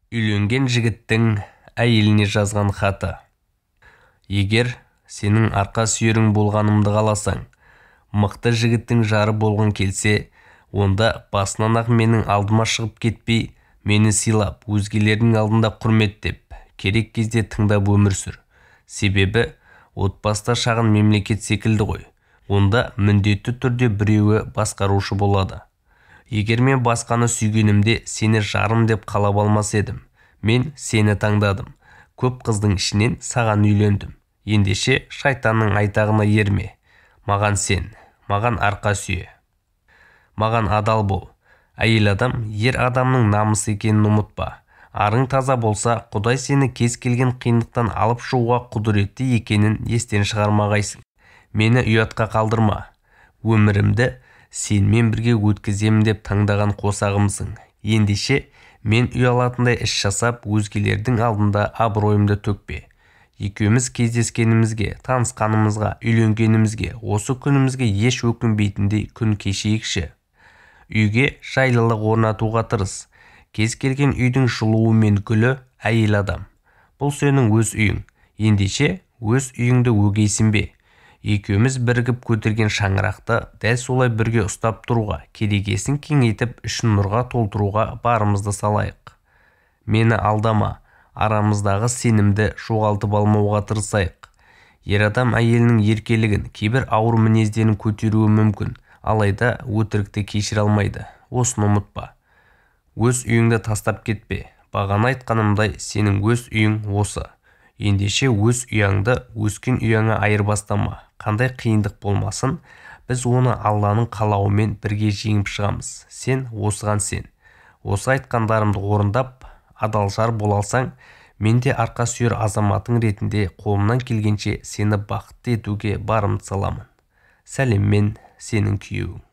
Үйленген жігіттің әйеліне жазған хаты. Егер сенің арқа сүйерің болғанымды қаласаң, мықты жігіттің жары болғың келсе, онда басынан-ақ менің алдыма шығып кетпей, мені сыйлап, өзгелердің алдында құрметтеп, керек кезде тыңдап өмір сүр. Себебі отбасыда шағын мемлекет секілді ғой. Онда міндетті түрде біреуі басқарушы болады. Егер мен басқаны сүйгенімде сені жарым деп қалап алмас едім. Мен сені таңдадым. Көп қыздың ішінен саған үйлендім. Ендеше шайтанның айтағына ерме. Маған сен, маған арқа сүйе. Маған адал бол. Әйел адам ер адамның намысы екенін ұмытпа. Арың таза болса, Құдай сені кез келген қиындықтан алып шығуға құдіретті екенін естен шығармағайсың. Мені ұятқа қалдырма. Өмірімді сенмен бірге өткіземін деп таңдаған қосағымсың. Ендеше мен ұялатындай іс жасап, өзгелердің алдында абыройымды төкпе. Екеуміз кездескенімізге, танысқанымызға, үйленгенімізге, осы күнімізге еш өкінбейтіндей күн кешейікші. Үйге жайлылық орнатуға тырыс. Кез келген үйдің жылуы мен гүлі әйел адам. Бұл сенің өз үйің. Ендеше өз үйіңді өгейсінбе. Екеуміз бірігіп көтерген шаңырақты дәл солай бірге ұстап тұруға, керегесін кеңейтіп, ішін нұрға толтыруға барымызды салайық. Мені алдама, арамыздағы сенімді жоғалтып алмауға тырысайық. Ер адам әйелінің еркелігін, кейбір ауыр мінездерін көтеруі мүмкін, алайда өтірікті кешіре алмайды. Осыны ұмытпа. Өз үйіңді тастап кетпе. Бағана айтқанымдай, сенің өз үйің осы. Ендеше өз ұяңды өскен ұяңа айырбастама. Қандай қиындық болмасын, біз оны Алланың қалауымен бірге жеңіп шығамыз. Сен осыған сен. Осы айтқандарымды орындап, адал жар бола алсаң, мен де арқа сүйер азаматың ретінде қолымнан келгенше сені бақытты етуге барымды саламын. Сәлеммен, сенің күйеуің.